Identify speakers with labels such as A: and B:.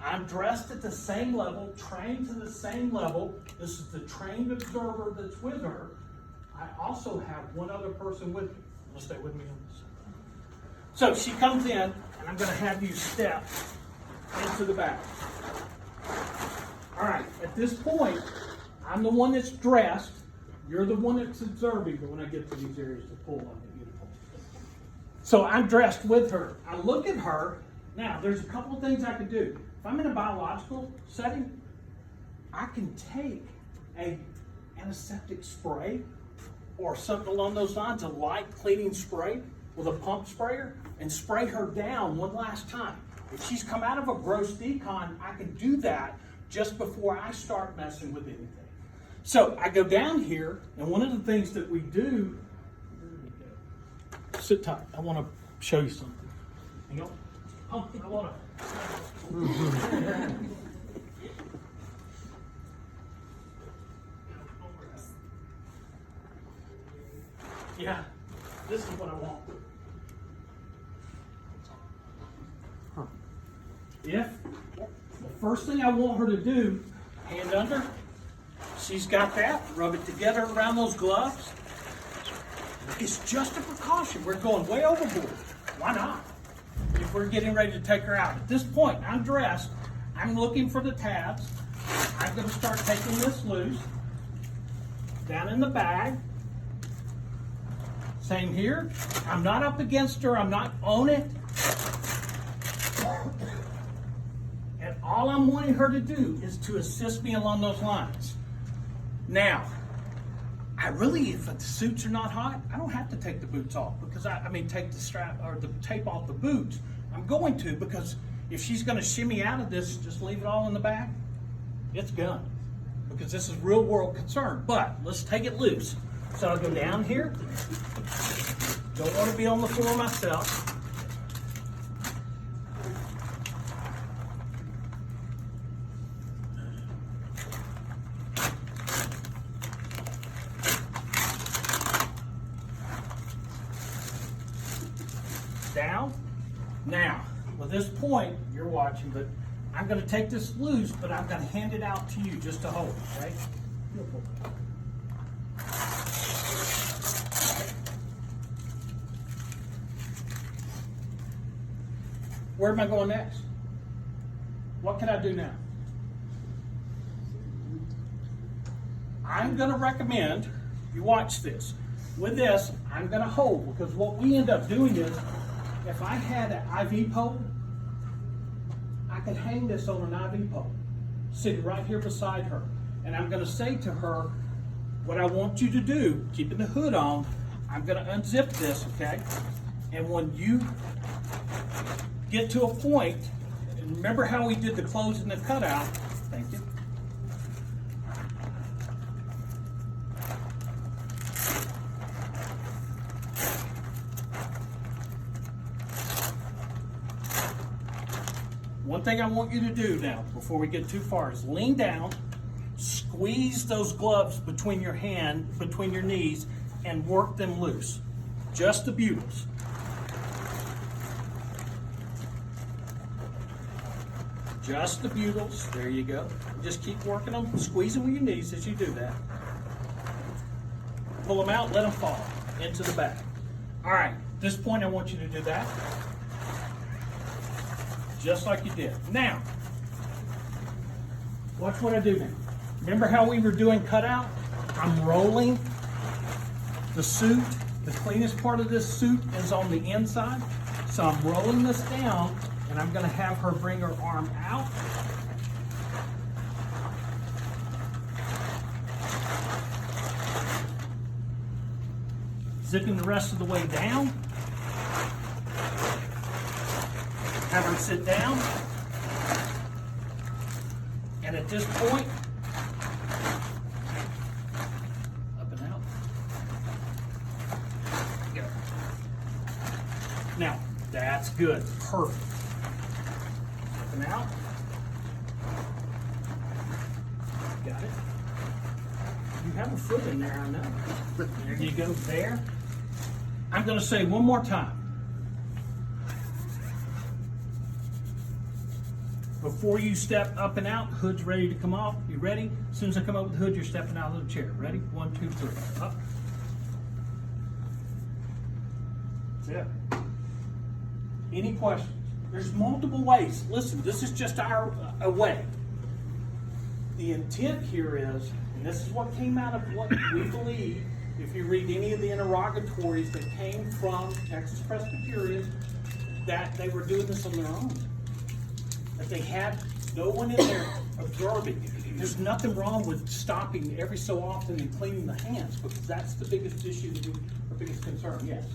A: I'm dressed at the same level, trained to the same level. This is the trained observer that's with her. I also have one other person with me. You'll stay with me on this. So she comes in, and I'm going to have you step into the back. All right, at this point, I'm the one that's dressed. You're the one that's observing, but when I get to these areas to pull on it, you pull. So I'm dressed with her. I look at her. Now, there's a couple of things I can do. If I'm in a biological setting, I can take an antiseptic spray or something along those lines, a light cleaning spray with a pump sprayer, and spray her down one last time. If she's come out of a gross decon, I can do that just before I start messing with anything. So I go down here, and one of the things that we do, sit tight, I want to show you something. Hang on. Oh, I want to. Yeah, this is what I want. If the first thing I want her to do, hand under, she's got that, rub it together around those gloves. It's just a precaution. We're going way overboard. Why not? If we're getting ready to take her out. At this point, I'm dressed. I'm looking for the tabs. I'm going to start taking this loose. Down in the bag. Same here. I'm not up against her. I'm not on it. And all I'm wanting her to do is to assist me along those lines. Now, if the suits are not hot, I don't have to take the boots off because take the strap or the tape off the boots. I'm going to, because if she's going to shimmy out of this, just leave it all in the back, it's gone. Because this is real world concern. But let's take it loose. So I'll go down here. Don't want to be on the floor myself. Down. Now, at this point, you're watching, but I'm going to take this loose, but I'm going to hand it out to you just to hold, right? Where am I going next? What can I do now? I'm going to recommend you watch this. With this, I'm going to hold, because what we end up doing is, if I had an IV pole, I could hang this on an IV pole, sitting right here beside her. And I'm going to say to her, what I want you to do, keeping the hood on, I'm going to unzip this, okay? And when you get to a point, and remember how we did the close and the cutout, thank you. One thing I want you to do now, before we get too far, is lean down, squeeze those gloves between your knees, and work them loose. Just the bugles. Just the bugles. There you go. Just keep working them, squeeze them with your knees as you do that. Pull them out, let them fall into the back. All right, at this point I want you to do that. Just like you did. Now, watch what I do now. Remember how we were doing cutout? I'm rolling the suit. The cleanest part of this suit is on the inside. So I'm rolling this down, and I'm going to have her bring her arm out. Zipping the rest of the way down. Have her sit down. And at this point, up and out. Go. Now, that's good. Perfect. Up and out. Got it. You have a foot in there, I know. There you go, there. I'm going to say one more time. Before you step up and out, hood's ready to come off. You ready? As soon as I come up with the hood, you're stepping out of the chair. Ready? 1, 2, 3. Up. That's it. Any questions? There's multiple ways. Listen, this is just a way. The intent here is, and this is what came out of what we believe, if you read any of the interrogatories that came from Texas Presbyterians, that they were doing this on their own. That they had no one in there observing. There's nothing wrong with stopping every so often and cleaning the hands, because that's the biggest issue, the biggest concern. Yes.